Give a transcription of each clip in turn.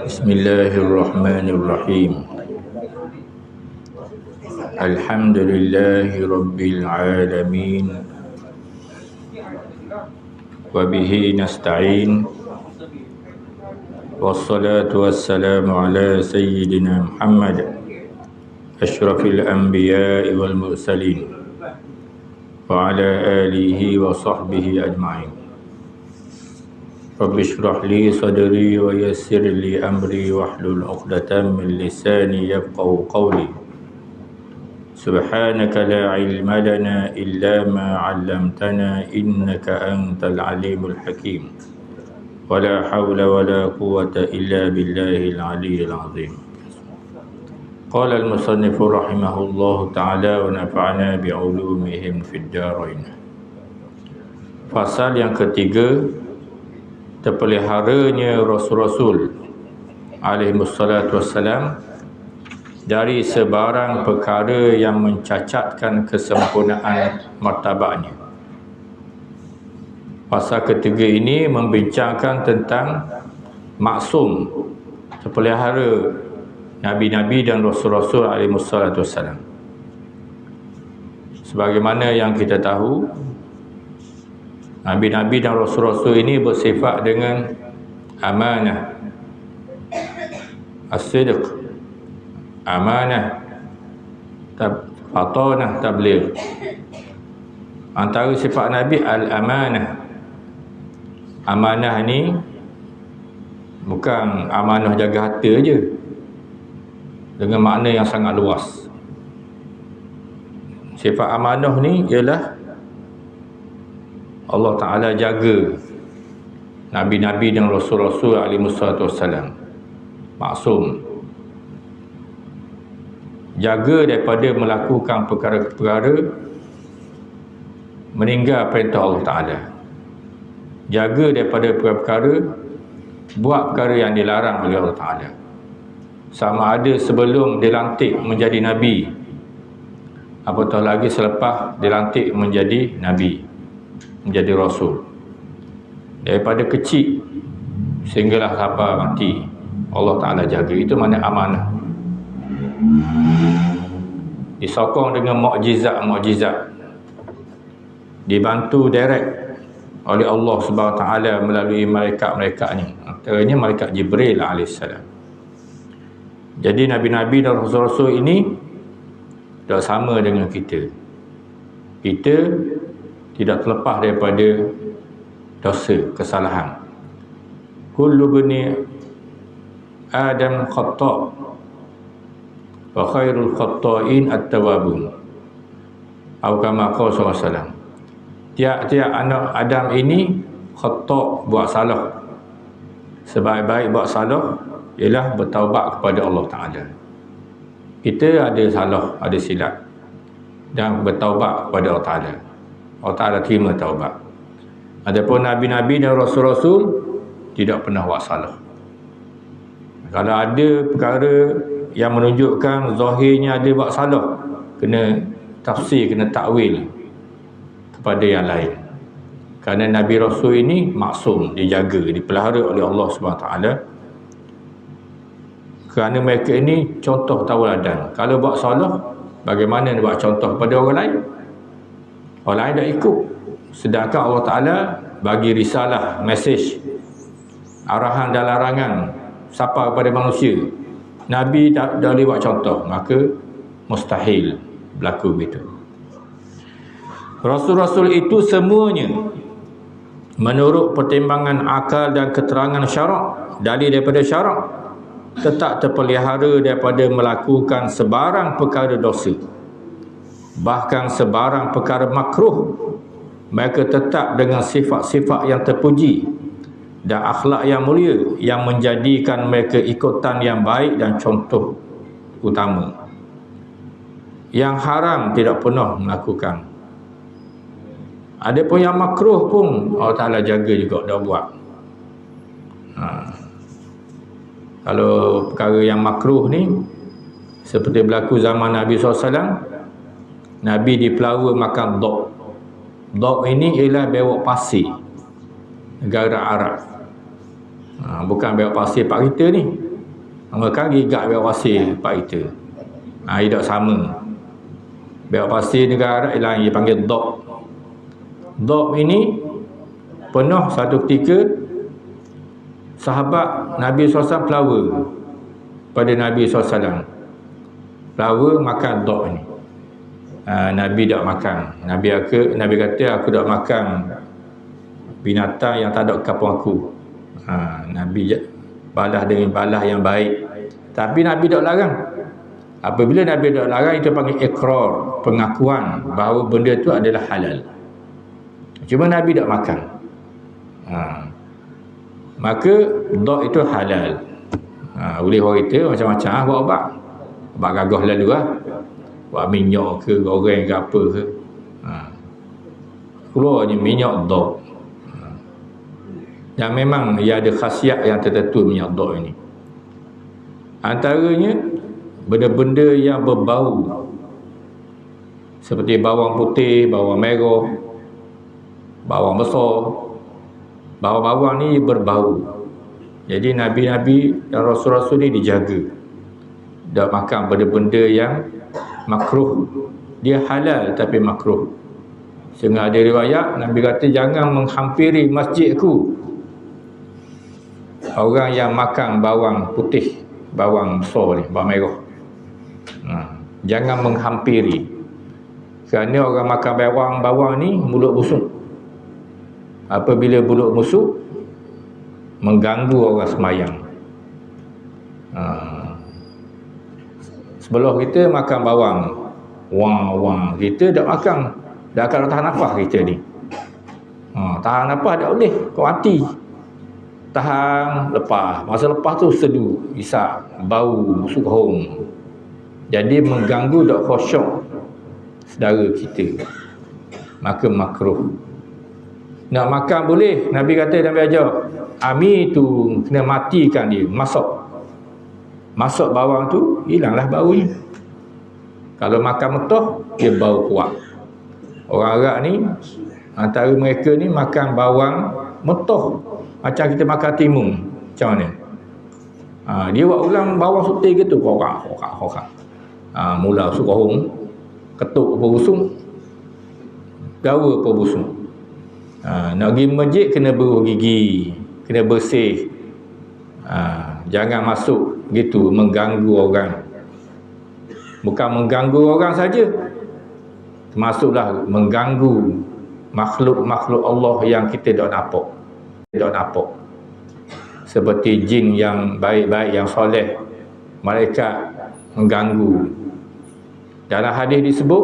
Bismillahirrahmanirrahim. Alhamdulillahi rabbil alamin. Wa bihi nasta'in. Wassalatu wassalamu ala sayyidina Muhammad asyrafil anbiya'i wal mursalin wa ala alihi wa sahbihi ajma'in. Rabbi shrah li sadri wa yassir li amri wahlul 'uqdatam min lisani yafqahu qawli. Subhanaka la ilma lana illa ma 'allamtana innaka antal alimul hakim. Wa la hawla wa la quwwata illa billahil aliyyil azim. Qala al-musannif rahimahullahu ta'ala wa nafa'ana bi'ulumihim fid darain. Fasal yang ketiga, terpeliharanya Rasul-Rasul alaihi wassalatu wassalam dari sebarang perkara yang mencacatkan kesempurnaan martabatnya. Pasal ketiga ini membincangkan tentang maksum, terpelihara Nabi-Nabi dan Rasul-Rasul alaihi wassalatu wassalam. Sebagaimana yang kita tahu, Nabi-Nabi dan Rasul-Rasul ini bersifat dengan amanah, as-sidq, amanah, fatanah, tabligh. Antara sifat Nabi al-amanah. Amanah ni bukan amanah jaga harta je, dengan makna yang sangat luas. Sifat amanah ni ialah Allah Ta'ala jaga Nabi-Nabi dan Rasul-Rasul alaihi wassalam. Maksum. Jaga daripada melakukan perkara-perkara meninggal perintah Allah Ta'ala. Jaga daripada perkara-perkara buat perkara yang dilarang oleh Allah Ta'ala. Sama ada sebelum dilantik menjadi Nabi, apatah lagi selepas dilantik menjadi Nabi, menjadi Rasul. Daripada kecil sehinggalah sampai mati, Allah Ta'ala jaga. Itu makna amanah. Disokong dengan mukjizat-mukjizat, dibantu direct oleh Allah Subhanahu Wa Ta'ala melalui malaikat-malaikatnya, antaranya malaikat Jibril alaihissalam. Jadi Nabi-Nabi dan Rasul-Rasul ini dah sama dengan kita. Kita tidak terlepas daripada dosa, kesalahan. Kullu bani Adam khata' wa khairul khata'in at-tawwabun. Atau kama qala sallallahu alaihi wasallam. Tiap-tiap anak Adam ini khata', buat salah. Sebaik-baik buat salah ialah bertaubat kepada Allah Ta'ala. Kita ada salah, ada silap, dan bertaubat kepada Allah Ta'ala. Allah Ta'ala terima taubat. Adapun Nabi-Nabi dan Rasul-Rasul tidak pernah buat salah. Kalau ada perkara yang menunjukkan zahirnya ada buat salah, kena tafsir, kena takwil kepada yang lain. Kerana Nabi Rasul ini maksum, dijaga, dipelihara oleh Allah SWT. Kerana mereka ini contoh tauladan. Kalau buat salah, bagaimana nak buat contoh kepada orang lain? Orang lain dah ikut. Sedangkan Allah Ta'ala bagi risalah, mesej, arahan dan larangan sapa kepada manusia. Nabi tak boleh buat contoh, maka mustahil berlaku begitu. Rasul-Rasul itu semuanya menurut pertimbangan akal dan keterangan syarak, dalil daripada syarak, tetap terpelihara daripada melakukan sebarang perkara dosa, bahkan sebarang perkara makruh Mereka tetap dengan sifat-sifat yang terpuji dan akhlak yang mulia yang menjadikan mereka ikutan yang baik dan contoh utama. Yang haram tidak pernah melakukan. Ada pun yang makruh pun Allah Ta'ala jaga juga, dah buat. Kalau perkara yang makruh ni, seperti berlaku zaman Nabi SAW, Nabi dipelawa makan dhab. Dhab ini ialah bewok pasir negara Arab. Bukan bewok pasir pak kita ni. Mereka gigak bewok pasir pak kita. Tidak sama. Bewok pasir negara Arab ialah yang dipanggil dhab. Dhab ini pernah satu ketika sahabat Nabi SAW pelawa pada Nabi SAW. Pelawa makan dhab ni. Nabi tak makan. Nabi kata aku tak makan binatang yang tak ada kapung aku. Nabi balas dengan balas yang baik. Tapi Nabi tak larang. Apabila Nabi tak larang, itu panggil ikrar, pengakuan bahawa benda itu adalah halal. Cuma Nabi tak makan. Maka dhab itu halal. Boleh orang kita macam-macam buat ubat. Ubat gagah lalu buat minyak ke, goreng ke apa ke. Keluarnya minyak dhab. Dan memang ia ada khasiat yang tertentu minyak dhab ini. Antaranya benda-benda yang berbau, seperti bawang putih, bawang merah, bawang besar. Bawang-bawang ni berbau. Jadi Nabi-Nabi dan Rasul-Rasul ni dijaga. Tak makan benda-benda yang makruh. Dia halal tapi makruh. Sehingga ada riwayat Nabi kata jangan menghampiri masjidku orang yang makan bawang putih, bawang besar ni, bawang merah. Jangan menghampiri. Kerana orang makan bawang ni mulut busuk. Apabila mulut busuk, mengganggu orang semayang. Sebelah kita makan bawang, wang, kita tak makan, dah akan tahan nafas kita ni. Tahan nafas tak boleh, kau mati. Tahan, lepas. Masa lepas tu sedu, isak, bau, busuk hong. Jadi mengganggu tak khusyuk saudara kita. Maka makruh. Nak makan boleh, Nabi kata, Nabi ajar, ami tu kena matikan dia, masuk bawang tu, hilanglah baunya. Kalau makan mentah, dia bau kuat. Orang Arab ni, antara mereka ni makan bawang mentah, macam kita makan timun. Macam mana? Dia buat ulang bawang putih gitu, korak. Mula suka hong, ketuk apa busung, gawa apa busung. Nak pergi masjid kena beruh gigi, kena bersih. Jangan masuk gitu mengganggu orang. Bukan mengganggu orang saja, termasuklah mengganggu makhluk-makhluk Allah yang kita tak nampak. Seperti jin yang baik-baik, yang soleh, malaikat mengganggu. Dalam hadis disebut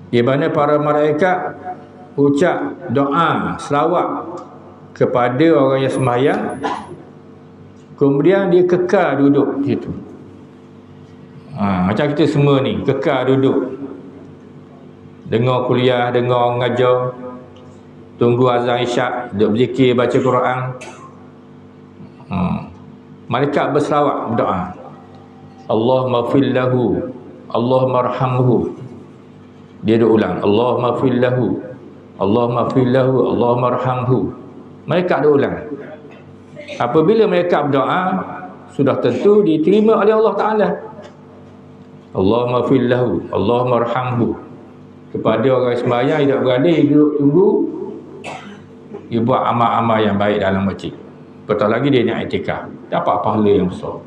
di mana para malaikat ucap doa selawat kepada orang yang sembahyang, kemudian dia kekal duduk situ. Macam kita semua ni kekal duduk, dengar kuliah, dengar mengajar, tunggu azan isyak, duduk berzikir, baca Quran. Malaikat berselawat, berdoa, Allahumma fil lahu, Allahumma arhamhu. Dia duduk ulang, Allahumma fil lahu, Allahumma fil lahu, Allahumma arhamhu. Mereka ada ulang. Apabila mereka berdoa, sudah tentu diterima oleh Allah Ta'ala. Allahumma fil lahu, Allahumma arhamhu. Kepada orang sembahyang tidak berada, duduk tunggu, dia buat amal-amal yang baik dalam masjid. Betul lagi dia nak iktikaf, dapat pahala yang besar.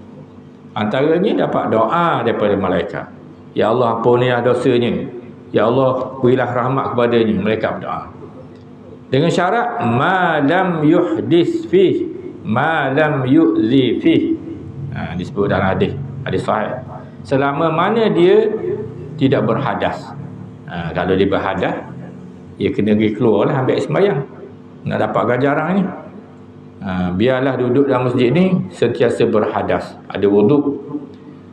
Antaranya dapat doa daripada malaikat. Ya Allah, ampunilah dosanya. Ya Allah, berilah rahmat kepadanya. Mereka berdoa dengan syarat ma lam yuhdis fih, ma lam yu'zi fih. Disebut dalam hadis sahih, selama mana dia tidak berhadas. Kalau dia berhadas, Dia kena pergi keluar lah ambil sembahyang nak dapat ganjaran ni. Biarlah duduk dalam masjid ni sentiasa berhadas, ada wuduk,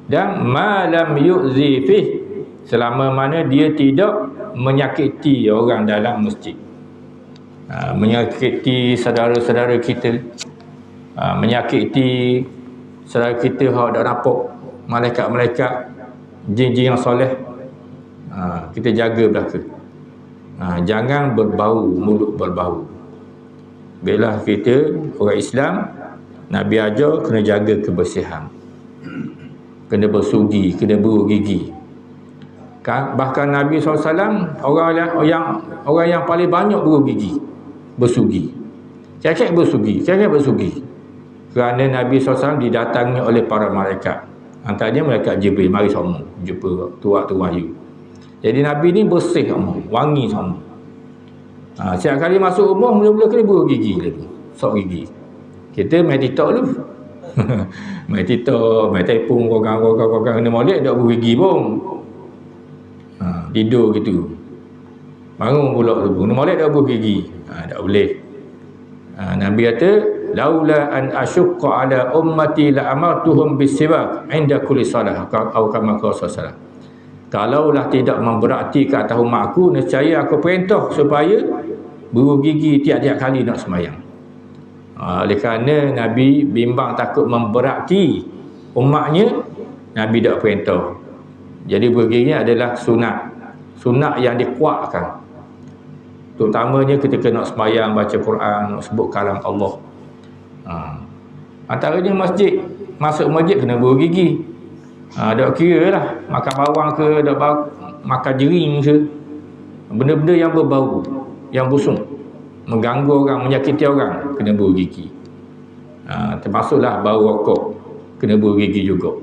dan malam yu'zi fih, selama mana dia tidak menyakiti orang dalam masjid. Menyakiti saudara-saudara kita, menyakiti saudara kita hak dak nampak malaikat-malaikat, jin-jin yang soleh, kita jaga belaka. Jangan berbau, mulut berbau. Bila kita orang Islam, Nabi ajar kena jaga kebersihan, kena bersugi, kena bergigi. Bahkan Nabi SAW orang yang paling banyak bergigi, bersugi. Cakap bersugi. Kerana Nabi SAW didatangi oleh para malaikat. Antaranya malaikat Jibril, mari semua jumpa tu wahyu. Jadi Nabi ni bersih semua, wangi semua. Setiap kali masuk rumah, mula-mula kena bergigi lagi, sok gigi. Kita main TikTok dulu. main TikTok, main telefon, kena molek tak bergigi pun. Tidur gitu, bangun pula tu, kena molek tak bergigi. Tak boleh. Nabi kata, laula an asyqa ala ummati la amartuhum bisiwak inda kulli salah, atau kama qala. Kalaulah tidak memberati ke atas umat aku, nescaya aku perintah supaya bergigi tiap-tiap kali nak sembahyang. Oleh kerana Nabi bimbang takut memberati umatnya, Nabi tak perintah. Jadi bergigi adalah sunat yang dikuatkan, terutamanya ketika nak sembahyang, baca Quran, nak sebut kalam Allah. Antaranya masuk masjid kena bergigi. Tak kira lah makan bawang ke, makan jering ke, benda-benda yang berbau, yang busuk, mengganggu orang, menyakiti orang, kena bergigi. Termasuklah bau rokok, kena bergigi juga.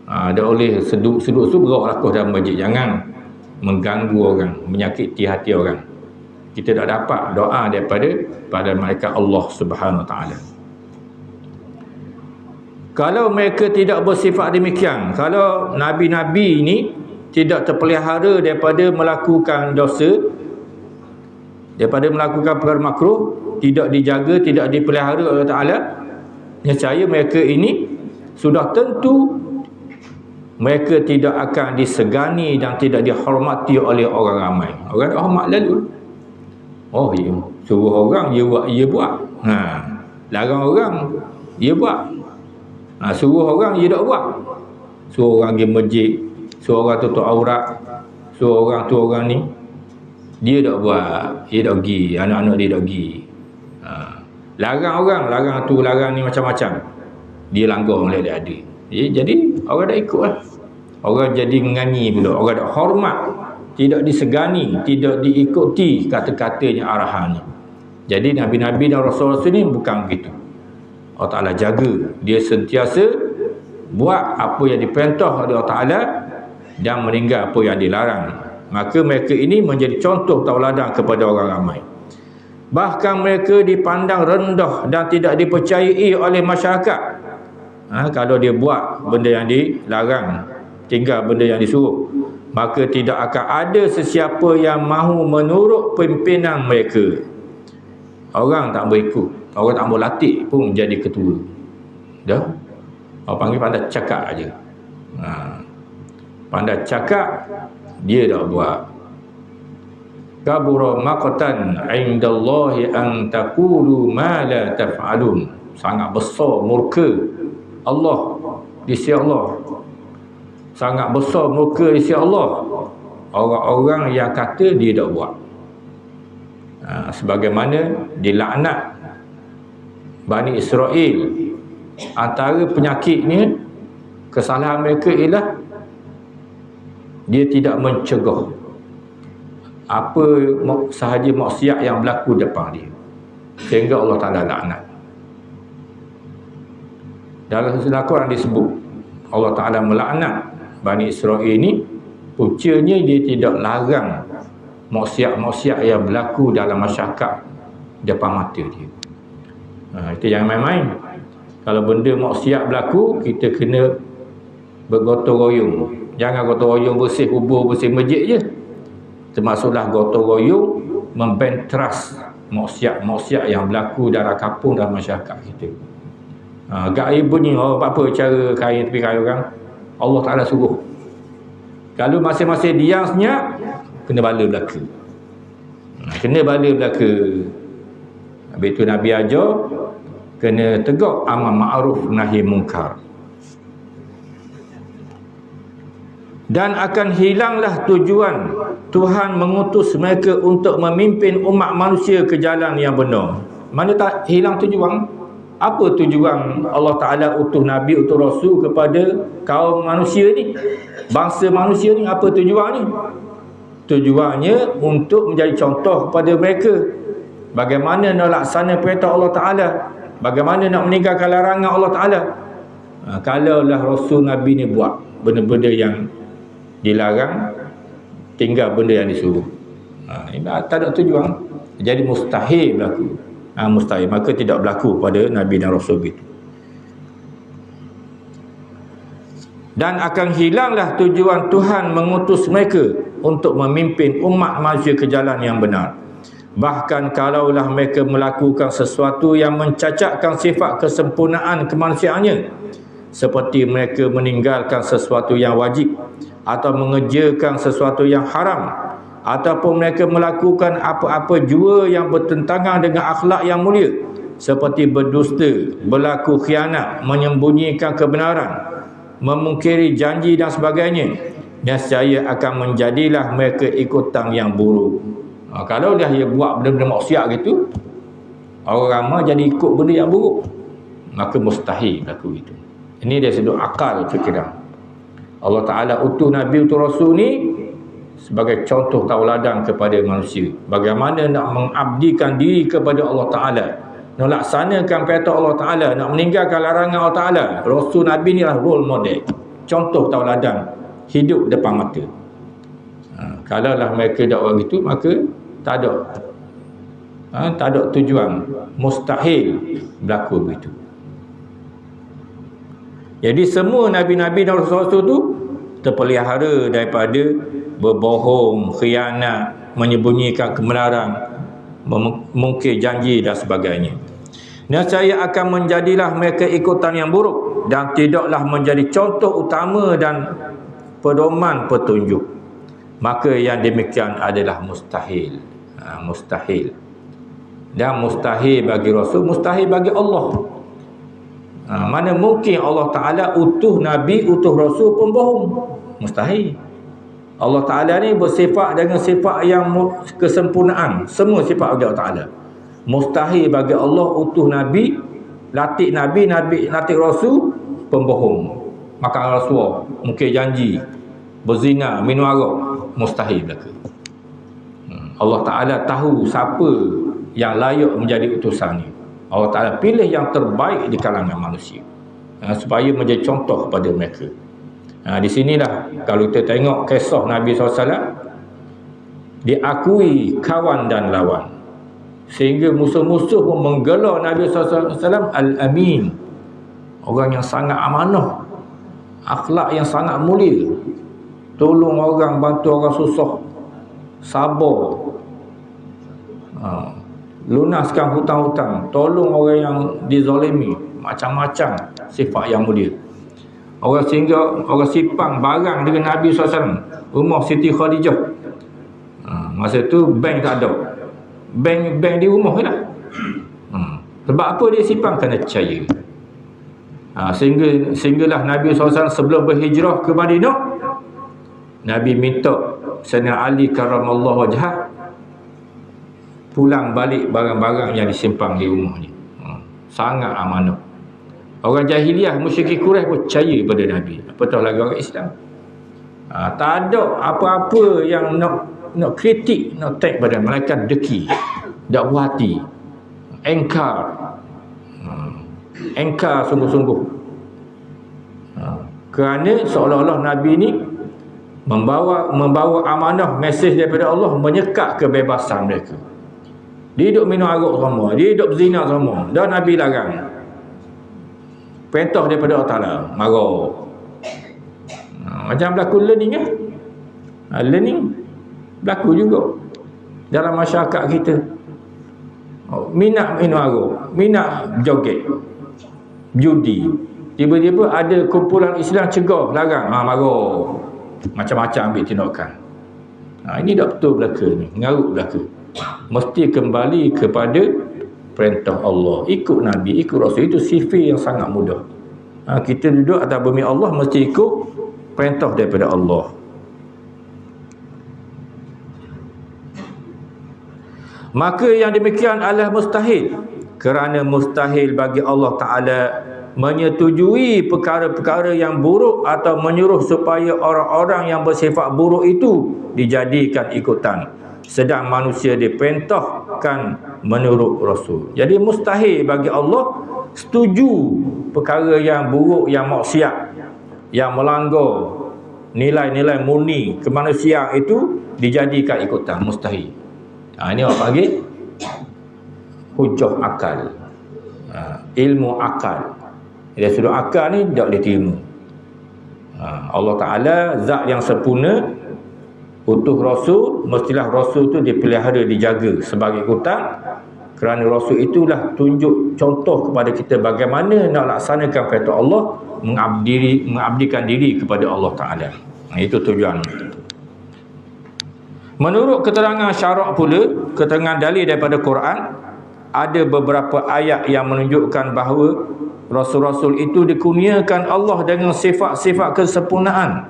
Tak boleh seduk berok lakuh dalam masjid. Jangan mengganggu orang, menyakiti hati orang. Kita tak dapat doa daripada malaikat Allah Subhanahu Wa Taala. Kalau mereka tidak bersifat demikian, kalau Nabi-Nabi ini tidak terpelihara daripada melakukan dosa, daripada melakukan perkara makruh, tidak dijaga, tidak dipelihara oleh Allah Ta'ala, nescaya mereka ini sudah tentu mereka tidak akan disegani dan tidak dihormati oleh orang ramai. Orang tak hormat lalu. Oh, ya, suruh orang dia buat. Larang orang dia buat. Suruh orang dia tak buat. Suruh orang pergi masjid, suruh orang tutup aurat, suruh orang tu orang ni, dia tak buat, dia tak pergi, anak-anak dia tak pergi. Larang orang, larang tu, larang ni macam-macam, dia langgar oleh adik-adik. Jadi orang dah ikut lah. Orang jadi ngani pula, orang tak hormat, tidak disegani, tidak diikuti kata-katanya, arahannya. Jadi Nabi-Nabi dan Rasul-Rasul ni bukan begitu. Allah Ta'ala jaga, dia sentiasa buat apa yang diperintah oleh Allah Ta'ala dan meninggal apa yang dilarang. Maka mereka ini menjadi contoh tauladan kepada orang ramai. Bahkan mereka dipandang rendah dan tidak dipercayai oleh masyarakat. Kalau dia buat benda yang dilarang, tinggal benda yang disuruh, maka tidak akan ada sesiapa yang mahu menurut pimpinan mereka. Orang tak berikut, orang tak berlatih pun jadi ketua. Dah? Orang panggil pandai cakap aja. Pandai cakap, dia tak buat. Kabura maqtan 'indallahi an taqulu ma la taf'alun. Sangat besar murka Allah di sisi Allah. Sangat besar murka di sisi Allah orang-orang yang kata dia tak buat. Sebagaimana dilaknat Bani Israel, antara penyakitnya, kesalahan mereka ialah dia tidak mencegah apa sahaja maksiat yang berlaku depan dia, sehingga Allah Ta'ala laknat. Dalam surah Al-Quran disebut Allah Ta'ala melaknat Bani Israel ini, puncanya dia tidak larang maksiat-maksiat yang berlaku dalam masyarakat depan mata dia. Kita jangan main-main. Kalau benda maksiat berlaku, kita kena bergotong royong. Jangan gotong royong bersih kubur, bersih masjid je. Termasuklah gotong royong membentras maksiat-maksiat yang berlaku dalam kampung dan masyarakat kita. Gaib bunyi, apa cara kain tepi kayu orang? Allah Ta'ala suruh. Kalau masing-masing diam senyap, kena bala belaka. Kena bala belaka. Habis tu Nabi ajar, kena tegak amar ma'ruf nahi munkar. Dan akan hilanglah tujuan Tuhan mengutus mereka untuk memimpin umat manusia ke jalan yang benar. Mana tak hilang tujuan? Apa tujuan Allah Ta'ala utus Nabi, utus Rasul kepada kaum manusia ni? Bangsa manusia ni, apa tujuan ni? Tujuannya untuk menjadi contoh kepada mereka. Bagaimana nak laksana perintah Allah Ta'ala, bagaimana nak meninggalkan larangan Allah Ta'ala. Kalaulah Rasul Nabi ni buat benda-benda yang dilarang, tinggal benda yang disuruh, tak ada tujuan, jadi mustahil berlaku. Mustahil, maka tidak berlaku pada Nabi dan Rasul itu. Dan akan hilanglah tujuan Tuhan mengutus mereka untuk memimpin umat manusia ke jalan yang benar. Bahkan kalaulah mereka melakukan sesuatu yang mencacatkan sifat kesempurnaan kemanusiaannya, seperti mereka meninggalkan sesuatu yang wajib, atau mengerjakan sesuatu yang haram, ataupun mereka melakukan apa-apa jua yang bertentangan dengan akhlak yang mulia, seperti berdusta, berlaku khianat, menyembunyikan kebenaran, memungkiri janji dan sebagainya, nescaya akan menjadilah mereka ikutan yang buruk. Kalau dia buat benda-benda maksiat gitu, orang ramai jadi ikut benda yang buruk, maka mustahil berlaku itu. Ini dia sedut akal fikiran. Allah Ta'ala utus Nabi, utus Rasul ni sebagai contoh tauladan kepada manusia. Bagaimana nak mengabdikan diri kepada Allah Ta'ala, nak laksanakan perintah Allah Ta'ala, nak meninggalkan larangan Allah Ta'ala. Rasul Nabi ni lah role model, contoh tauladan hidup depan mata. Kalaulah mereka dakwah gitu, maka tak ada tujuan, mustahil berlaku begitu. Jadi semua Nabi-Nabi dan Rasul-Rasul tu terpelihara daripada berbohong, khianat, menyembunyikan kebenaran, mengungkir janji dan sebagainya. Nescaya akan menjadilah mereka ikutan yang buruk dan tidaklah menjadi contoh utama dan pedoman petunjuk. Maka yang demikian adalah mustahil. Mustahil. Dan mustahil bagi Rasul, mustahil bagi Allah. Mana mungkin Allah Ta'ala utuh Nabi, utuh Rasul pembohong? Mustahil. Allah Ta'ala ni bersifat dengan sifat yang kesempurnaan, semua sifat Allah Ta'ala. Mustahil bagi Allah utuh Nabi, latih Nabi, latih Rasul pembohong, makan rasuah, mungkir janji, berzina, minum arak. Mustahil belaka. Allah Ta'ala tahu siapa yang layak menjadi utusannya. Allah Ta'ala pilih yang terbaik di kalangan manusia, supaya menjadi contoh kepada mereka. Di sinilah kalau kita tengok kisah Nabi SAW, diakui kawan dan lawan, sehingga musuh-musuh pun menggelar Nabi SAW Al-Amin, orang yang sangat amanah, akhlak yang sangat mulia, tolong orang, bantu orang susah, sabar, lunaskan hutang-hutang, tolong orang yang dizalimi, macam-macam sifat yang mulia. Orang sehingga orang sipang barang dengan Nabi SAW, rumah Siti Khadijah. Masa tu bank tak ada, bank di rumah je lah. Sebab apa dia sipang? Kerana percaya. Sehinggalah Nabi SAW sebelum berhijrah ke Madinah, Nabi minta Sayyidina Ali karamallahu wajhah pulang balik barang-barang yang disimpan di rumah ni. Sangat amanah. Orang jahiliah, musyrik Quraisy pun percaya pada Nabi, apatah lagi orang Islam. Tak ada apa-apa yang nak kritik, nak take pada malaikat deki, tak puas hati, engkar sungguh-sungguh. Kerana seolah-olah Nabi ni membawa amanah, mesej daripada Allah, menyekat kebebasan mereka. Dia hidup minum arak semua, dia hidup zina semua, dan Nabi larang. Perintah daripada Allah Ta'ala, marah. Macam berlaku learning Learning berlaku juga. dalam masyarakat kita. Minat minum arak, minat joget, judi. Tiba-tiba ada kumpulan Islam cegah, larang, marah. Macam-macam ambil tindakan. Ini tak betul belaka ni, ngarut belaka. Mesti kembali kepada perintah Allah. Ikut Nabi, ikut Rasul. Itu sifir yang sangat mudah. Kita duduk atas bumi Allah, mesti ikut perintah daripada Allah. Maka yang demikian adalah mustahil, kerana mustahil bagi Allah Ta'ala menyetujui perkara-perkara yang buruk atau menyuruh supaya orang-orang yang bersifat buruk itu dijadikan ikutan, sedang manusia diperintahkan menurut Rasul. Jadi mustahil bagi Allah setuju perkara yang buruk, yang maksiat, yang melanggar nilai-nilai murni kemanusiaan itu dijadikan ikutan. Mustahil. Ini orang panggil hujah akal, ilmu akal. Dari sudut akal ni tak boleh terima. Allah Ta'ala zat yang sempurna, utuh Rasul, mestilah Rasul tu dipelihara, dijaga sebagai ikutan, kerana Rasul itulah tunjuk contoh kepada kita bagaimana nak laksanakan perintah Allah, mengabdikan diri kepada Allah Ta'ala. Itu tujuan. Menurut keterangan syarak pula, keterangan dalil daripada Quran, ada beberapa ayat yang menunjukkan bahawa Rasul-Rasul itu dikurniakan Allah dengan sifat-sifat kesempurnaan.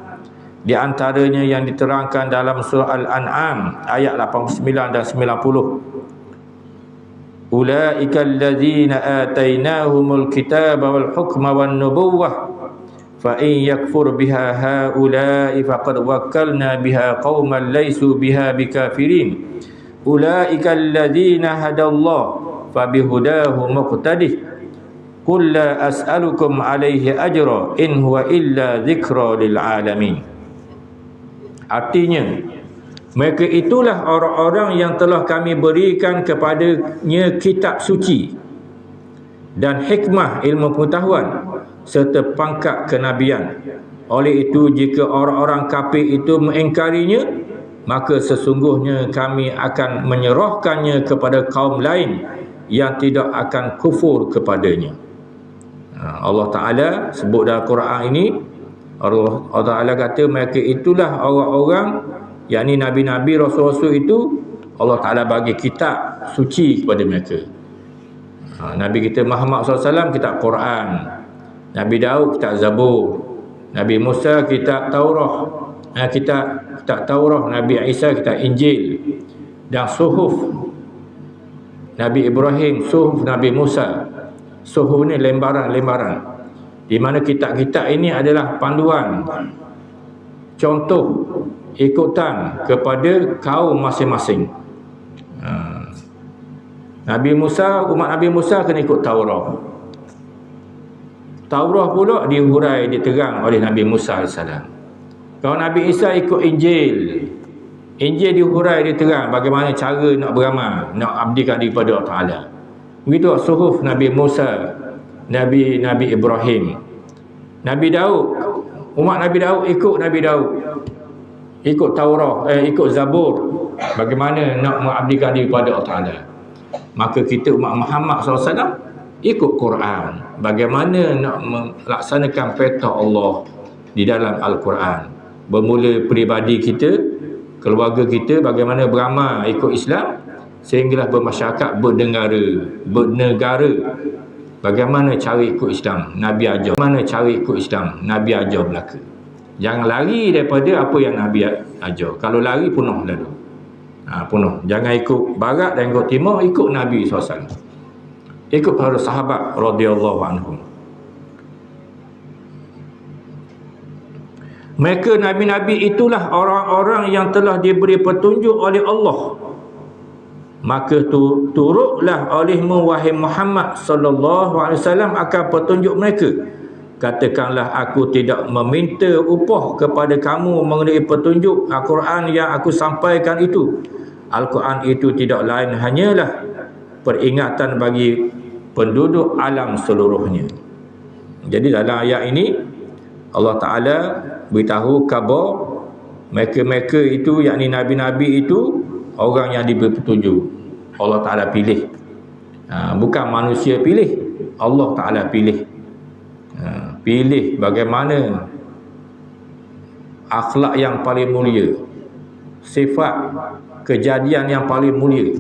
Di antaranya yang diterangkan dalam surah Al-An'am ayat 89 dan 90. Ulaika allazina atainahumul kitaba wal hukma wan nubuwwah fa in yakfur biha haula'i faqad wakkalna biha qauman laysu biha bikafirin. Ulaika allazina hadallahu fa bihudahu muqtadih. Qul la as'alukum alaihi ajra in huwa illa dzikra lil alamin. Artinya, mereka itulah orang-orang yang telah kami berikan kepadanya kitab suci dan hikmah, ilmu pengetahuan serta pangkat kenabian. Oleh itu, jika orang-orang kafir itu mengingkarinya, maka sesungguhnya kami akan menyerahkannya kepada kaum lain yang tidak akan kufur kepadanya. Allah Ta'ala sebut dalam Quran ini, Allah Ta'ala kata mereka itulah orang-orang, yakni Nabi-Nabi, Rasul-Rasul itu Allah Ta'ala bagi kitab suci kepada mereka. Nabi kita Muhammad SAW kitab Quran, Nabi Daud kitab Zabur, Nabi Musa kitab Taurah, kitab Taurah, Nabi Isa kitab Injil, dan suhuf Nabi Ibrahim, suhuf Nabi Musa. Suhuf ni lembaran-lembaran, di mana kitab-kitab ini adalah panduan, contoh, ikutan kepada kaum masing-masing. Nabi Musa, umat Nabi Musa kena ikut Taurah. Taurah pula dihurai, diterang oleh Nabi Musa AS. Kalau Nabi Isa ikut Injil, Injil dihurai, diterang bagaimana cara nak beramal, nak abdikan diri kepada Allah Ta'ala. Begitu suhuf Nabi Musa, Nabi Ibrahim. Nabi Daud, umat Nabi Daud ikut Nabi Daud, ikut Taurah, ikut Zabur, bagaimana nak mengabdikan diri kepada Allah Ta'ala. Maka kita umat Muhammad SAW ikut Quran, bagaimana nak melaksanakan perintah Allah di dalam Al-Quran. Bermula peribadi kita, keluarga kita, bagaimana beramal ikut Islam, sehinggalah bermasyarakat, bernegara. Bagaimana cara ikut Islam, Nabi ajar. Bagaimana cara ikut Islam, Nabi ajar belaka. Jangan lari daripada apa yang Nabi ajar. Kalau lari, penuh lalu. Penuh. Jangan ikut barat dan ikut timur, ikut Nabi SAW. Ikut para sahabat radhiyallahu anhum. Mereka Nabi-Nabi itulah orang-orang yang telah diberi petunjuk oleh Allah. Maka turutlah olehmu wahai Muhammad sallallahu alaihi wasallam akan petunjuk mereka. Katakanlah, aku tidak meminta upah kepada kamu mengenai petunjuk Al-Quran yang aku sampaikan itu. Al-Quran itu tidak lain hanyalah peringatan bagi penduduk alam seluruhnya. Jadi dalam ayat ini Allah Ta'ala beritahu khabar mereka-mereka itu, yakni Nabi-Nabi itu, orang yang diberi petunjuk. Allah Ta'ala pilih. Bukan manusia pilih, Allah Ta'ala pilih. Pilih bagaimana akhlak yang paling mulia, sifat kejadian yang paling mulia,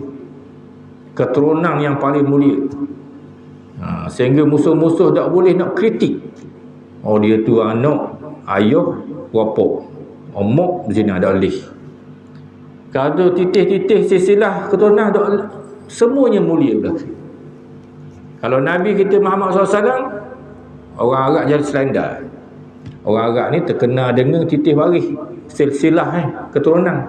keturunan yang paling mulia, sehingga musuh-musuh tak boleh nak kritik. Oh, dia tu anak ayah bapa, omok di sini ada lih. Kalau titih-titih silsilah keturunan semuanya mulia belaka. Kalau Nabi kita Muhammad SAW, orang Arab jadi selendar. Orang Arab ni terkenal dengan titih waris, silsilah keturunan.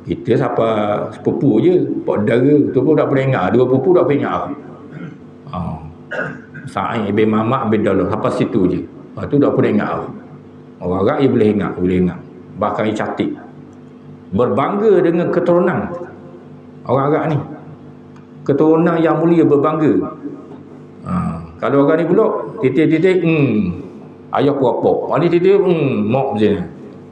Kita siapa sepupu je, pak dara tu pun tak pernah ingat, dua pupu tak pernah ingat. Sa'id bin Muhammad bin Dalal, apa situ je. Lepas tu tak pernah ingat. Orang Arab dia boleh ingat. Bahkan dia catik. Berbangga dengan keturunan. Orang Arab ni keturunan yang mulia, berbangga. Kalau orang ni pula titik-titik ayah berapa, orang ni titik mak je.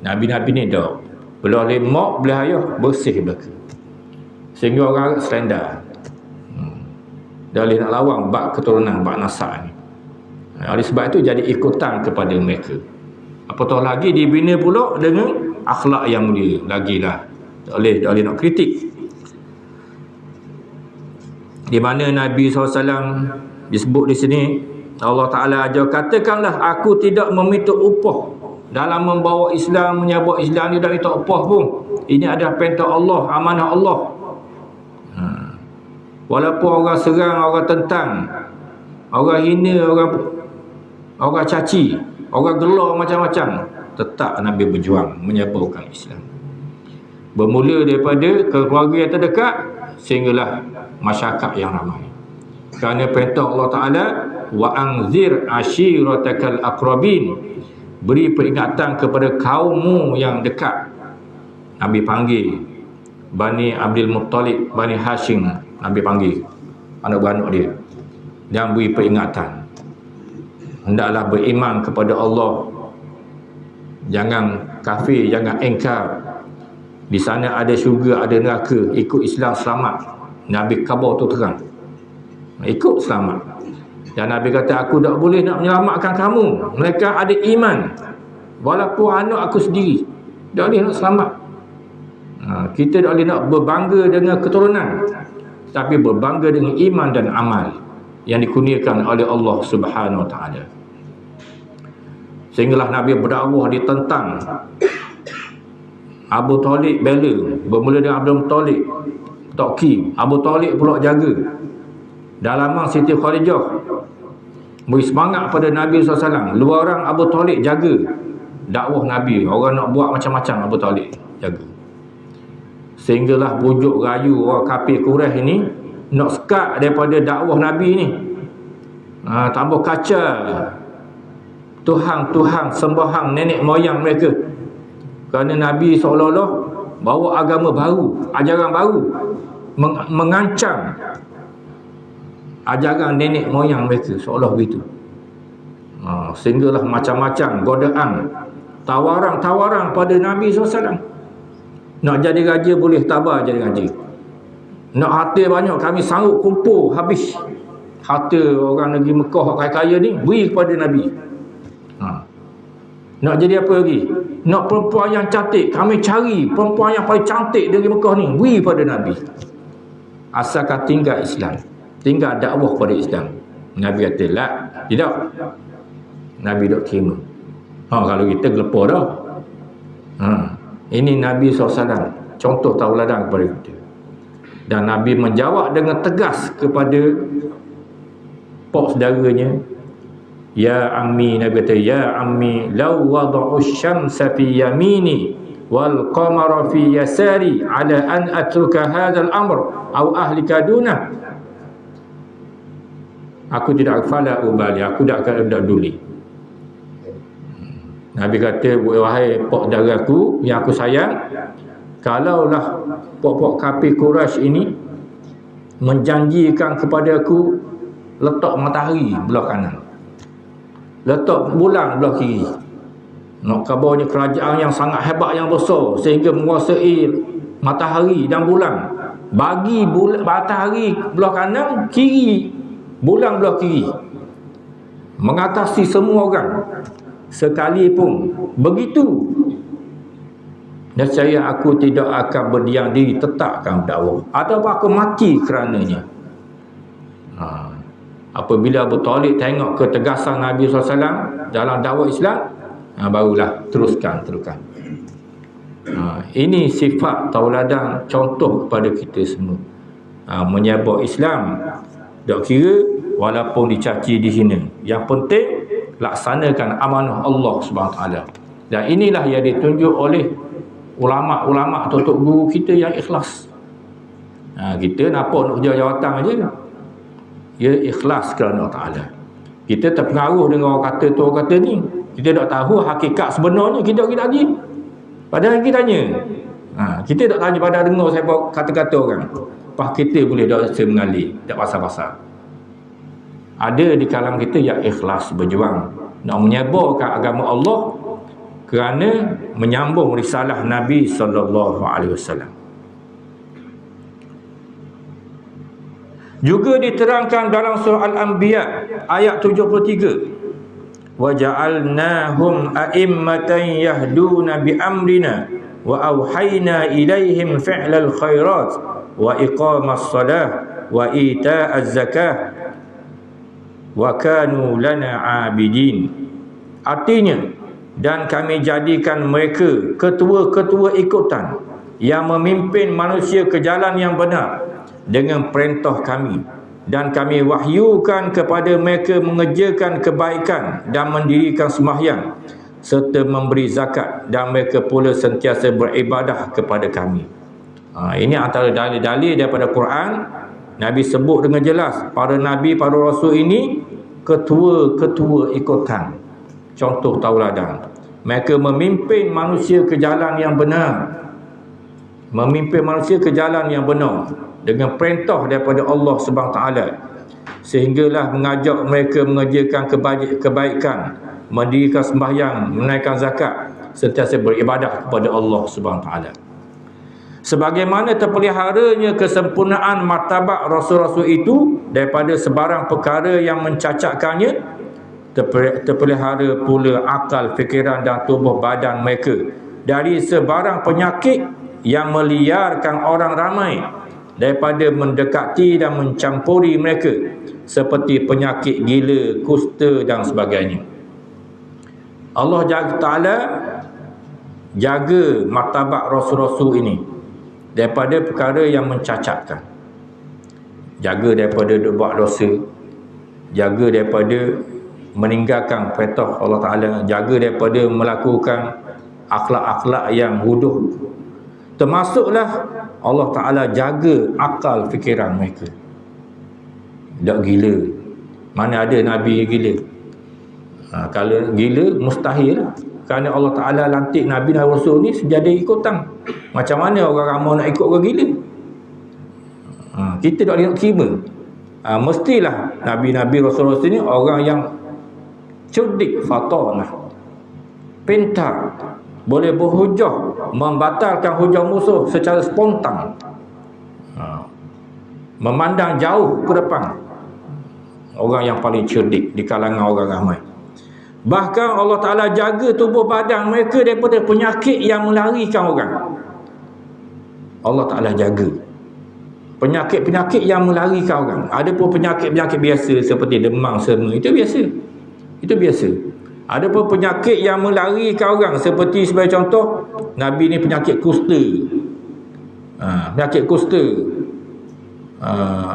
Nabi-nabi ni dah belah mak belah ayah bersih belaka, sehingga orang Arab selendar. Dah boleh nak lawang bab keturunan, bab nasab ni. Oleh sebab itu jadi ikutan kepada mereka. Apatah lagi dibina pula dengan akhlak yang mulia. Lagilah tak boleh nak kritik. Di mana Nabi SAW disebut di sini, Allah Ta'ala ajar, katakanlah aku tidak meminta upah dalam membawa Islam, menyabak Islam ni, tak minta upah pun. Ini adalah perintah Allah, amanah Allah. Walaupun orang serang, orang tentang, orang hina, orang caci, orang gelar macam-macam, tetap Nabi berjuang menyebarkan Islam. Bermula daripada keluarga yang terdekat sehinggalah masyarakat yang ramai. Kerana perintah Allah Ta'ala, wa anzir ashiratakal aqrabin, beri peringatan kepada kaummu yang dekat. Nabi panggil Bani Abdul Muttalib, Bani Hashim, Nabi panggil anak-anak dia dan beri peringatan. Hendaklah beriman kepada Allah, jangan kafir, jangan engkar. Di sana ada syurga, ada neraka, ikut Islam selamat. Nabi khabar tu terang, ikut selamat. Dan Nabi kata, aku tak boleh nak menyelamatkan kamu, mereka ada iman, walaupun anak aku sendiri tak boleh nak selamat. Kita tak boleh nak berbangga dengan keturunan, tapi berbangga dengan iman dan amal yang dikurniakan oleh Allah Subhanahu Wa Taala. Sehinggalah Nabi berdakwah ditentang. Abu Talib bela, bermula dengan Abdul Muttalib, Taqi. Abu Talib pula jaga. Dalaman Siti Khadijah beri semangat pada Nabi SAW. Dua orang Abu Talib jaga dakwah Nabi. Orang nak buat macam-macam, Abu Talib jaga. Sehinggalah bujuk rayu orang kafir Quraisy ini nak sekat daripada dakwah Nabi ni. Tambah kacau Tuhan sembahan nenek moyang mereka. Kerana Nabi seolah-olah bawa agama baru, ajaran baru, mengancam ajaran nenek moyang mereka, seolah begitu. Sehinggalah macam-macam godaan, tawaran pada Nabi SAW. Nak jadi raja boleh, tabah jadi raja. Nak harta banyak, kami sanggup kumpul habis harta orang negeri Mekah kaya-kaya ni, beri kepada Nabi. Nak jadi apa lagi? Nak perempuan yang cantik, kami cari perempuan yang paling cantik dari Mekah ni, beri pada Nabi. Asalkan tinggal Islam, tinggal dakwah pada Islam. Nabi kata, tak, tidak. Nabi tak terima. Kalau kita gelepar dah. Ini Nabi SAW, contoh tauladan kepada kita. Dan Nabi menjawab dengan tegas kepada pak saudaranya. Ya ammi, Nabi kata, ya ammi, law wada'u syamsa fi yamini wal qamara fi yasari ala an atruka hadzal amr aw ahlika duna, aku tidak fala ubali, aku tak akan peduli. Nabi kata, wahai pak saudaraku yang aku sayang, kalaulah pok-pok kafir Quraisy ini menjanjikan kepada aku letak matahari belah kanan, letak bulan belah kiri, nak kabarnya kerajaan yang sangat hebat, yang besar, sehingga menguasai matahari dan bulan. Bagi matahari belah kanan, kiri bulan belah kiri, mengatasi semua orang sekalipun begitu. Nescaya aku tidak akan berdiam diri, tetapkan dakwah, ataupun aku mati kerananya. Apabila Abu Talib tengok ketegasan Nabi SAW dalam dakwah Islam, barulah teruskan. Ini sifat tauladan, contoh kepada kita semua. Menyabak Islam, tak kira walaupun dicaci di sini, yang penting laksanakan amanah Allah SWT. Dan inilah yang ditunjuk oleh ulama-ulama atau tok guru kita yang ikhlas. Kita nampak nak kerja jawatan aja, ya ikhlas kerana Allah Ta'ala. Kita terpengaruh dengan orang kata tu, orang kata ni, kita tak tahu hakikat sebenarnya kita lagi. Padahal kita tanya, kita tak tanya pada dengar siapa kata-kata orang, pas kita boleh dah mengalir, tak pasal-pasal. Ada di kalangan kita yang ikhlas berjuang nak menyebarkan agama Allah kerana menyambung risalah Nabi SAW. Juga diterangkan dalam surah Al-Anbiya ayat 73, wa ja'alnahum a'immatan yahduna bi amrina wa auhayna ilaihim fi'lal khairat wa iqamas salah wa ita'az zakah wa kanu lana 'abidin. Artinya, dan kami jadikan mereka ketua-ketua ikutan yang memimpin manusia ke jalan yang benar dengan perintah kami, dan kami wahyukan kepada mereka mengerjakan kebaikan dan mendirikan sembahyang serta memberi zakat, dan mereka pula sentiasa beribadah kepada kami. Ini antara dalil-dalil daripada Quran. Nabi sebut dengan jelas para nabi, para rasul ini ketua-ketua ikutan, contoh tauladan. Mereka memimpin manusia ke jalan yang benar, memimpin manusia ke jalan yang benar dengan perintah daripada Allah SWT, sehinggalah mengajak mereka mengerjakan kebaikan, mendirikan sembahyang, menaikkan zakat, sentiasa beribadah kepada Allah SWT. Sebagaimana terpeliharanya kesempurnaan martabat rasul-rasul itu daripada sebarang perkara yang mencacatkannya, terpelihara pula akal, fikiran dan tubuh badan mereka dari sebarang penyakit yang meliarkan orang ramai daripada mendekati dan mencampuri mereka, seperti penyakit gila, kusta dan sebagainya. Allah Ta'ala jaga martabat rasul-rasul ini daripada perkara yang mencacatkan. Jaga daripada buat dosa, jaga daripada meninggalkan perintah Allah Ta'ala, jaga daripada melakukan akhlak-akhlak yang huduh. Termasuklah Allah Ta'ala jaga akal fikiran mereka. Tak gila. Mana ada Nabi gila? Kalau gila, mustahil. Kerana Allah Ta'ala lantik Nabi dan Rasul ni sejadi ikutan. Macam mana orang ramai nak ikut orang gila? Kita tak boleh nak terima. Mestilah Nabi-Nabi Rasul-Rasul ni orang yang cerdik, fatanah, pintar, boleh berhujah, membatalkan hujah musuh secara spontan, memandang jauh ke depan. Orang yang paling cerdik di kalangan orang ramai. Bahkan Allah Ta'ala jaga tubuh badan mereka daripada penyakit yang melarikan orang. Allah Ta'ala jaga penyakit-penyakit yang melarikan orang. Ada pun penyakit-penyakit biasa seperti demam, semua, itu biasa. Itu biasa. Ada pun penyakit yang melarikan orang, seperti sebagai contoh, Nabi ni penyakit kusta. Penyakit kusta.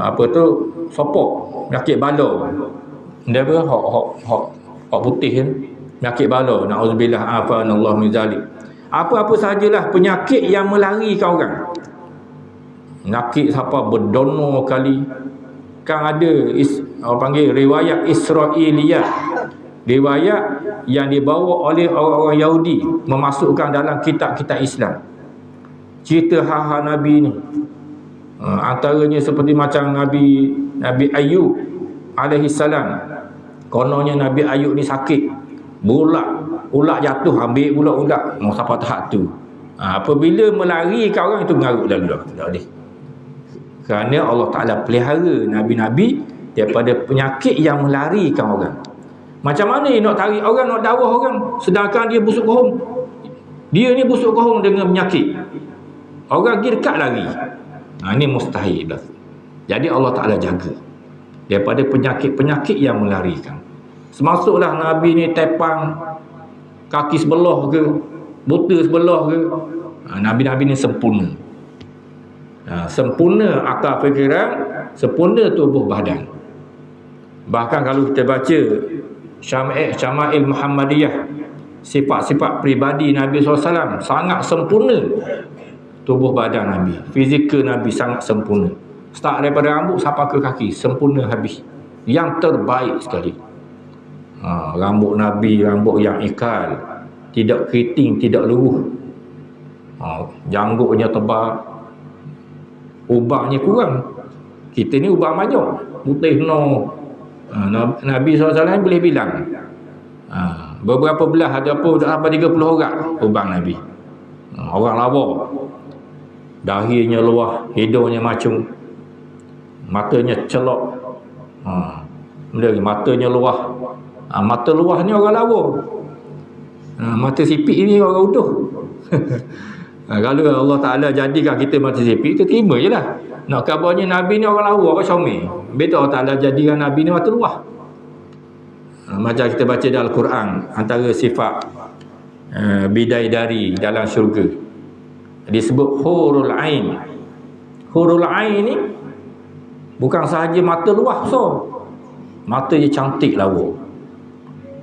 Apa tu? Sopok. Penyakit bala. Dia apa? Hak putih kan? Penyakit bala. Na'udzubillah afanallahu min zalik. Apa-apa sahajalah penyakit yang melarikan orang. Penyakit siapa berdonor kali. Kan ada orang panggil riwayat Israiliyah, riwayat yang dibawa oleh orang-orang Yahudi memasukkan dalam kitab-kitab Islam, cerita hal-hal Nabi ni. Antaranya seperti macam Nabi Ayub alaihi salam. Kononnya Nabi Ayub ni sakit, ulat jatuh, ambil ulat mau sampai tahap tu. Apabila melarikan orang itu mengarut lalu dah. Tak boleh. Kerana Allah Ta'ala pelihara Nabi-Nabi daripada penyakit yang melarikan orang. Macam mana nak tarik orang, nak dakwah orang, sedangkan dia busuk kohong. Dia ni busuk kohong dengan penyakit. Orang pergi dekat lari. Ini mustahil. Jadi Allah Ta'ala jaga daripada penyakit-penyakit yang melarikan. Semasuklah Nabi ni tepang kaki sebelah ke, buta sebelah ke, Nabi-Nabi ni sempurna. Sempurna akal fikiran, sempurna tubuh badan. Bahkan kalau kita baca Syama'il Muhammadiyah, sifat-sifat pribadi Nabi SAW, sangat sempurna tubuh badan Nabi. Fizikal Nabi sangat sempurna. Start daripada rambut sampai ke kaki, sempurna habis. Yang terbaik sekali. Rambut Nabi, rambut yang ikal, tidak keriting, tidak luruh. Janggutnya tebal, ubahnya kurang. Kita ni ubah banyak, putih no. Nabi SAW boleh bilang beberapa belah, ada apa sampai 30 orang ubah Nabi. Orang lawa, dahinya luah, hidungnya macung, matanya celok, matanya luah. Mata luah ni orang lawa, mata sipit ni orang utuh. Kalau Allah Ta'ala jadikan kita mata sipit, kita terima je lah. Nak kabarnya Nabi ni orang lawa, orang syomil. Betul Allah Ta'ala jadikan Nabi ni mata luah. Macam kita baca dalam Al-Quran, antara sifat bidadari dalam syurga disebut hurul ain. Hurul ain ni bukan sahaja mata luah besar, mata dia cantik lawa.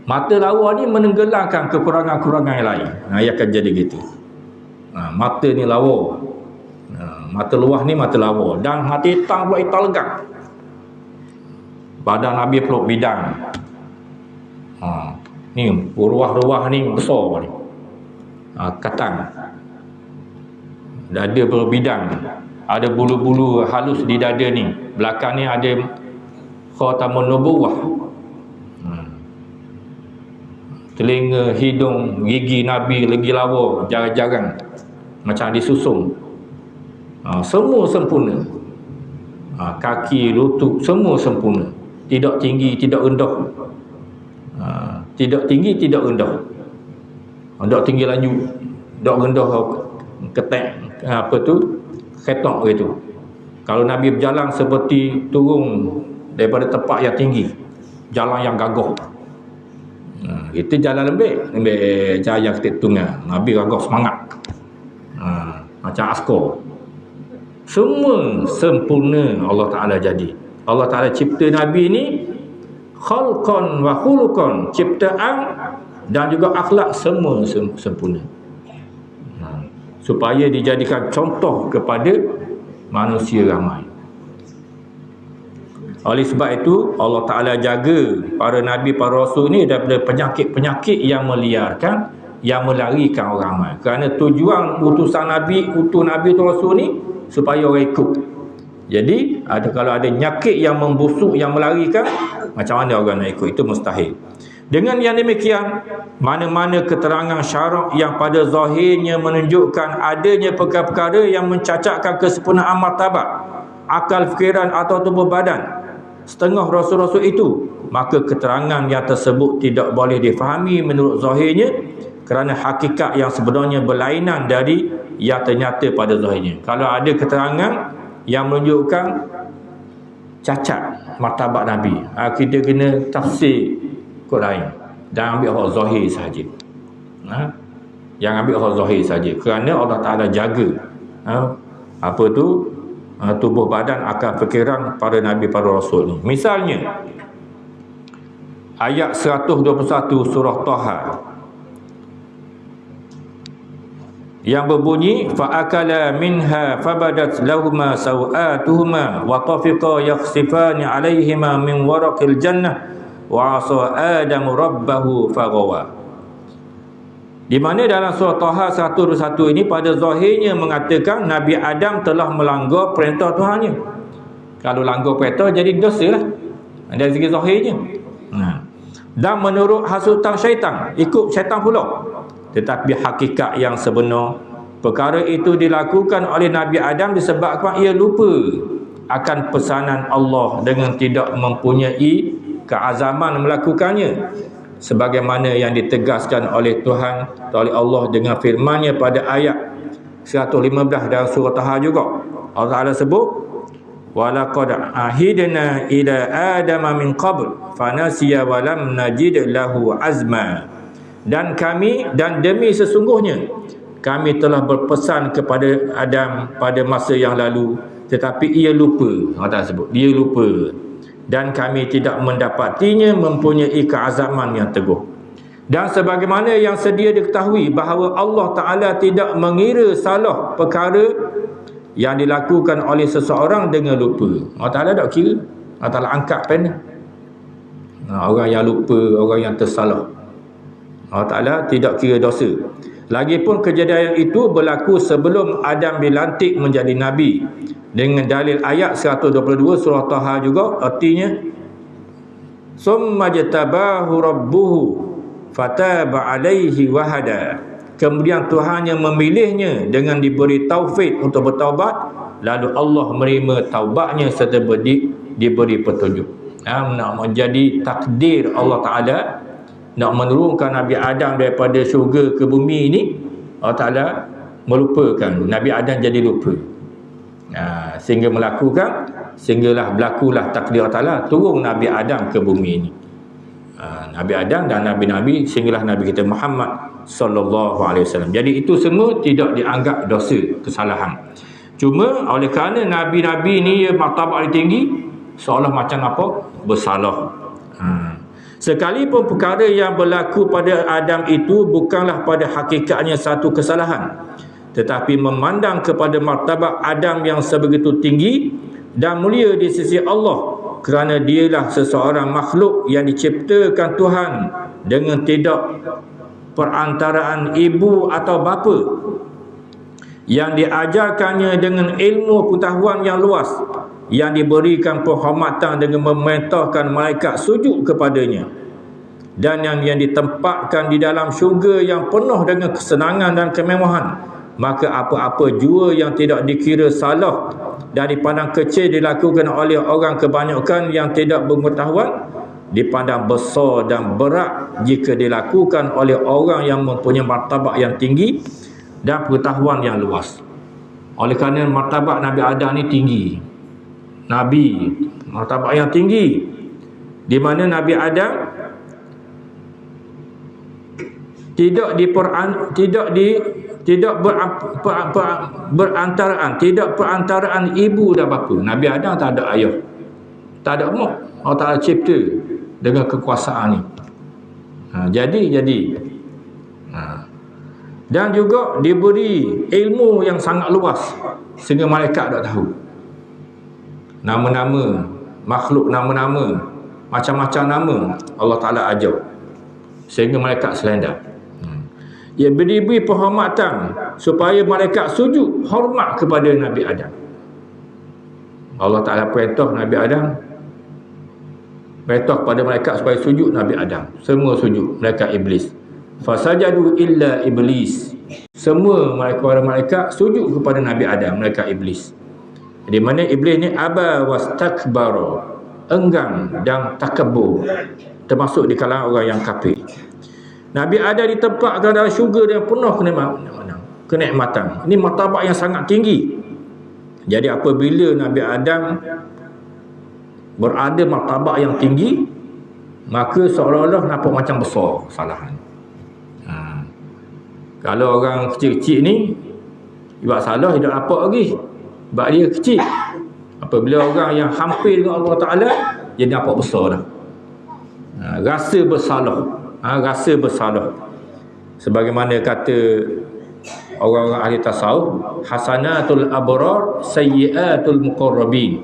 Mata lawa ni menenggelamkan kekurangan-kekurangan yang lain. Ia akan jadi gitu. Mata ni lawa, mata luah ni mata lawa, dan mata hitam pula hitam legam. Badan Nabi peluk bidang. Ni ruah-ruah ni besar ni. Katang. Dada peluk bidang. Ada bulu-bulu halus di dada ni. Belakang ni ada khatamun nubuwah. Telinga, hidung, gigi Nabi lagi lawa, jarang-jarang, macam disusung. Semua sempurna. Kaki, lutut, semua sempurna. Tidak tinggi, tidak rendah. Tidak tinggi, tidak rendah. Tak tinggi lanjut, tak rendah ketek, apa tu, ketok gitu. Kalau Nabi berjalan seperti turun daripada tempat yang tinggi, jalan yang gagah. Kita jalan lembek cahaya ketik tunggal. Nabi gagah semangat, macam askar. Semua sempurna Allah Ta'ala jadi. Allah Ta'ala cipta Nabi ni khalqan wa khuluqan, ciptaan dan juga akhlak semua sempurna, supaya dijadikan contoh kepada manusia ramai. Oleh sebab itu Allah Ta'ala jaga para Nabi, para Rasul ni daripada penyakit-penyakit yang meliarkan, yang melarikan orang ramai. Kerana tujuan utusan Nabi, utus Nabi tu Rasul ni supaya orang ikut. Jadi kalau ada penyakit yang membusuk, yang melarikan, macam mana orang nak ikut? Itu mustahil. Dengan yang demikian, mana-mana keterangan syarak yang pada zahirnya menunjukkan adanya perkara-perkara yang mencacatkan kesempurnaan martabat, akal, fikiran atau tubuh badan setengah rasul-rasul itu, maka keterangan yang tersebut tidak boleh difahami menurut zahirnya, kerana hakikat yang sebenarnya berlainan dari yang ternyata pada zahirnya. Kalau ada keterangan yang menunjukkan cacat martabat Nabi, kita kena tafsir kod lain, jangan ambil hak zahir saja. Jangan ambil hak zahir saja, kerana Allah Ta'ala jaga apa tu, tubuh badan, akal, fikiran para Nabi, para Rasul ni. Misalnya ayat 121 surah Taha yang berbunyi fa'akala minha fabadat lahuma sawatuhuma wa tafiqa yakhsifani alaihima min waraqil jannah wa asa adamu rabbahu faghawa. Di mana dalam surah Taha 121 ini pada zahirnya mengatakan Nabi Adam telah melanggar perintah Tuhannya. Kalau langgar perintah jadi dosa lah dari segi zahirnya. Dan menurut hasutan syaitan, ikut syaitan pula. Tetapi hakikat yang sebenar Perkara itu dilakukan oleh Nabi Adam disebabkan ia lupa akan pesanan Allah dengan tidak mempunyai keazaman melakukannya, sebagaimana yang ditegaskan oleh Tuhan, oleh Allah dengan firman-Nya pada ayat 115 dalam surah Taha juga. Allah Taala sebut, walaqad ahidna ila adama min qabl fanasiya wa lam najid lahu azma. Dan demi sesungguhnya kami telah berpesan kepada Adam pada masa yang lalu, tetapi ia lupa. Allah Taala sebut dia lupa, dan kami tidak mendapatinya mempunyai keazaman yang teguh. Dan sebagaimana yang sedia diketahui bahawa Allah Ta'ala tidak mengira salah perkara yang dilakukan oleh seseorang dengan lupa. Allah Ta'ala tak kira. Allah Ta'ala angkat pen. Orang yang lupa, orang yang tersalah, Allah Ta'ala tidak kira dosa. Lagipun kejadian itu berlaku sebelum Adam dilantik menjadi Nabi, dengan dalil ayat 122 surah Taha juga. Artinya, summa jatabahu rabbuhu fataba alaihi wahada. Kemudian Tuhan yang memilihnya dengan diberi taufik untuk bertaubat, lalu Allah menerima taubatnya serta diberi petunjuk. Nak menjadi takdir Allah Ta'ala nak menurunkan Nabi Adam daripada syurga ke bumi ini, Allah Ta'ala melupakan. Nabi Adam jadi lupa. Sehinggalah berlakulah takdir Allah Ta'ala turun Nabi Adam ke bumi ini. Nabi Adam dan Nabi-Nabi sehinggalah Nabi kita Muhammad sallallahu alaihi wasallam. Jadi itu semua tidak dianggap dosa, kesalahan. Cuma oleh kerana Nabi-Nabi ni martabat yang tinggi, seolah macam apa? Bersalah. Sekalipun perkara yang berlaku pada Adam itu bukanlah pada hakikatnya satu kesalahan, tetapi memandang kepada martabat Adam yang sebegitu tinggi dan mulia di sisi Allah, kerana dialah seseorang makhluk yang diciptakan Tuhan dengan tidak perantaraan ibu atau bapa, yang diajarkannya dengan ilmu pengetahuan yang luas, yang diberikan penghormatan dengan memerintahkan malaikat sujud kepadanya, dan yang ditempatkan di dalam syurga yang penuh dengan kesenangan dan kemewahan. Maka apa-apa jua yang tidak dikira salah dan dipandang kecil dilakukan oleh orang kebanyakan yang tidak berpengetahuan, dipandang besar dan berat jika dilakukan oleh orang yang mempunyai martabat yang tinggi dan pengetahuan yang luas. Oleh kerana martabat Nabi Adam ni tinggi, Nabi martabat yang tinggi, di mana Nabi Adam tidak perantaraan ibu dan bapa. Nabi Adam tak ada ayah, tak ada mak. Allah Ta'ala cipta dengan kekuasaan ni. Jadi dan juga diberi ilmu yang sangat luas sehingga malaikat tak tahu nama-nama makhluk, nama-nama macam-macam nama Allah Ta'ala ajar sehingga malaikat selendang. Ia diberi penghormatan supaya malaikat sujud hormat kepada Nabi Adam. Allah Ta'ala perintah Nabi Adam, perintah pada malaikat supaya sujud Nabi Adam. Semua sujud, malaikat iblis. Fasajadu illa iblis. Semua malaikat sujud kepada Nabi Adam, malaikat iblis. Di mana iblis ni aba wastakbara, enggan dan takabur, termasuk di kalangan orang yang kafir. Nabi Adam ditempatkan dalam syurga yang penuh kenikmatan. Ini martabat yang sangat tinggi. Jadi apabila Nabi Adam berada martabat yang tinggi, maka seolah-olah nampak macam besar kesalahan. Kalau orang kecil-kecil ni buat salah, dia tak nampak lagi sebab dia kecil. Apabila orang yang hampir dengan Allah Ta'ala, dia nampak besar dah. Rasa bersalah. Rasa bersalah. Sebagaimana kata orang-orang ahli tasawuf, hasanatul abrar sayyiatul muqarrabin.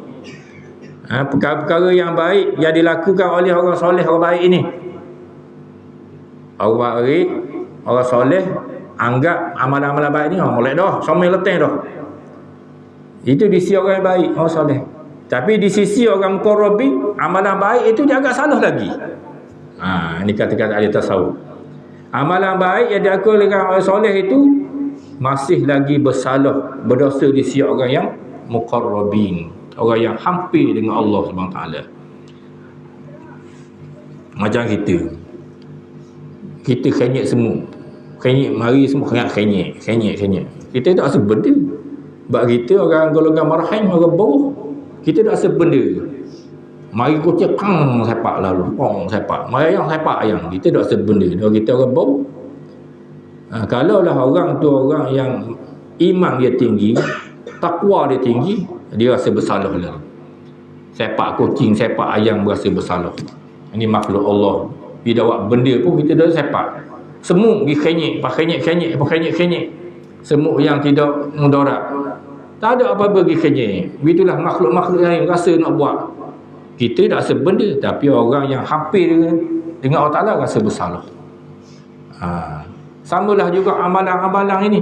Perkara-perkara yang baik yang dilakukan oleh orang soleh, orang baik ini, orang baik, orang soleh, anggap amalan-amalan baik ni molek dah, sama leteng dah. Itu di sisi orang yang baik, orang soleh. Tapi di sisi orang muqarrabin, amalan baik itu dia agak salah lagi. Ini kata-kata ahli tasawuf. Amalan baik yang dilakukan oleh orang soleh itu masih lagi bersalah, berdosa di sisi orang yang muqarrabin, orang yang hampir dengan Allah Subhanahu taala. Macam kita kenyek semua, kenyek mari semua kenyek. Kita tak rasa benda. Sebab kita orang golongan marhaim, orang bawah, kita tak rasa benda. Mari kucing pang sepak lalu, sepak, mari ayam sepak ayam, kita tak rasa benda. Kita orang bawah. Kalaulah orang tu orang yang iman dia tinggi, takwa dia tinggi, dia rasa bersalah lalu. Sepak kucing, sepak ayam berasa bersalah. Ini makhluk Allah. Dia buat benda pun kita dah sepak. Semut pergi kenyek. Semut yang tidak mudarat. Tak ada apa-apa pergi kenyek. Begitulah makhluk-makhluk yang rasa nak buat. Kita tak rasa benda, tapi orang yang hampir dengan Allah Ta'ala rasa bersalah. Samalah juga amalan-amalan ini.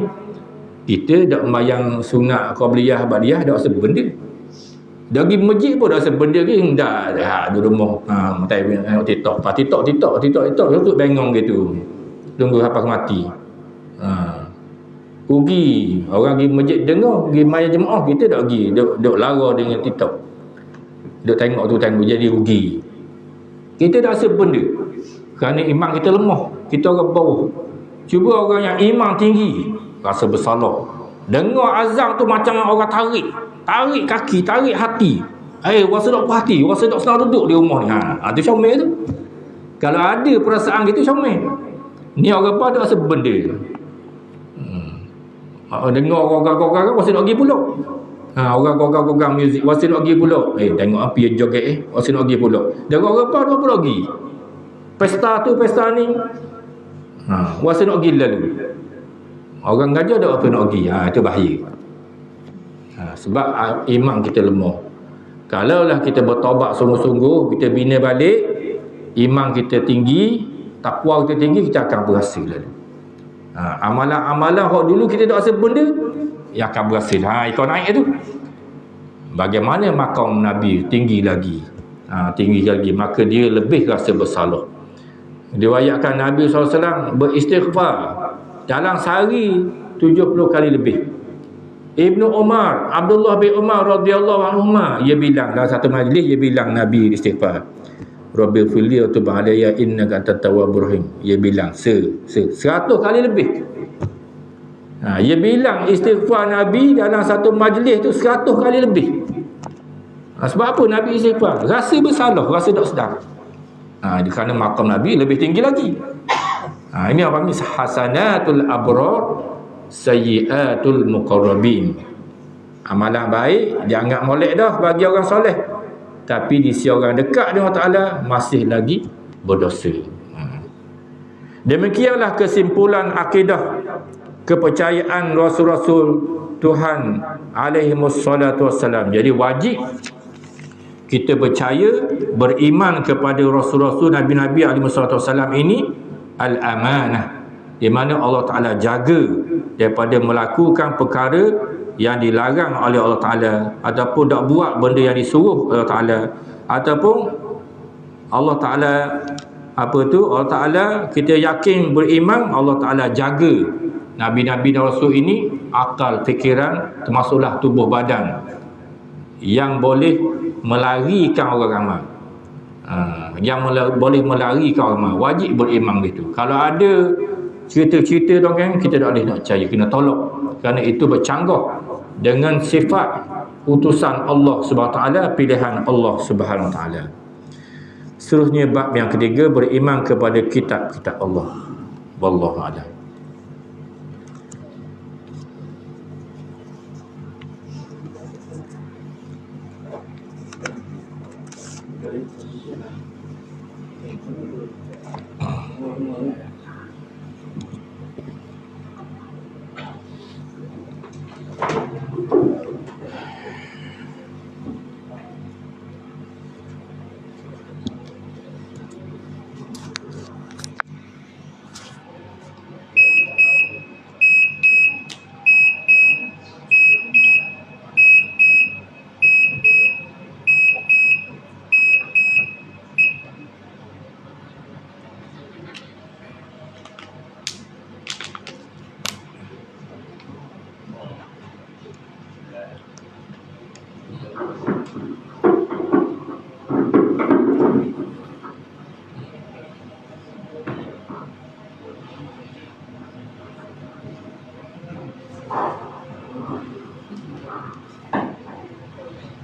Kita tak membayang sunat, qabliyah, ba'diyah, tak rasa benda. Dah pergi masjid pun dah rasa benda ke. Dah di rumah. Tengok TikTok. TikTok. Untuk bengong gitu. Tunggu sampai mati. Rugi. Orang pergi masjid dengar, pergi maya jemaah, kita tak pergi. Duk lara dengan TikTok. Duk tengok. Jadi rugi. Kita tak rasa benda. Kerana iman kita lemah. Kita orang bawah. Cuba orang yang iman tinggi, rasa bersalah. Dengar azan tu macam orang tarik kaki, tarik hati. Rasa tak puas hati, rasa tak senang duduk di rumah ni. Tu syamil tu. Kalau ada perasaan gitu, syamil. Ni orang apa tak rasa benda. Dengar orang gogang, rasa nak pergi pulak. Orang gogang muzik, rasa nak pergi pulak. Tengok api joget, rasa nak pergi pulak. Dengar orang apa tak pergi. Pesta tu, pesta ni. Rasa nak pergi lalu. Orang gajah tak apa nak pergi. Itu bahaya. Sebab iman kita lemah. Kalaulah kita bertaubat sungguh-sungguh, kita bina balik, iman kita tinggi, takwa kita tinggi, kita akan berhasil lalu. Amalan-amalan hak dulu kita tak rasa benda, yang akan berhasil. Ikut naik tu. Bagaimana maqam Nabi tinggi lagi, maka dia lebih rasa bersalah. Diriwayatkan Nabi SAW beristighfar dalam sehari 70 kali lebih. Ibnu Umar, Abdullah bin Umar radhiyallahu anhuma, dia bilang dalam satu majlis, dia bilang Nabi istighfar, Rabbil firli wa tub alayya innaka antat tawwabur rahim. Dia bilang 100 kali lebih. Dia bilang istighfar Nabi dalam satu majlis tu 100 kali lebih. Sebab apa Nabi istighfar? Rasa bersalah, rasa tak sedar. Kerana maqam Nabi lebih tinggi lagi. Ini apa ni? Hasanatul abrar, sayyiatul muqarrabin. Amalan baik dianggap molek dah bagi orang soleh, tapi di sisi orang dekat dengan Allah Ta'ala masih lagi berdosa. Demikianlah kesimpulan akidah kepercayaan Rasul-Rasul Tuhan alaihimus salatu wassalam. Jadi wajib kita percaya, beriman kepada Rasul-Rasul, Nabi-Nabi alaihimus salatu wassalam ini al-amanah, di mana Allah Ta'ala jaga daripada melakukan perkara yang dilarang oleh Allah Ta'ala, ataupun tak buat benda yang disuruh Allah Ta'ala, ataupun Allah Ta'ala Allah Ta'ala kita yakin beriman Allah Ta'ala jaga Nabi-Nabi dan Rasul ini akal, fikiran, termasuklah tubuh badan yang boleh melarikan orang ramai, boleh melarikan orang ramai. Wajib beriman gitu. Kalau ada cerita-cerita dongeng, kita tak boleh nak percaya, kena tolak, kerana itu bercanggah dengan sifat utusan Allah Subhanahu Taala, pilihan Allah Subhanahu Taala. Seterusnya bab yang ketiga, beriman kepada kitab-kitab Allah. Wallahu a'lam.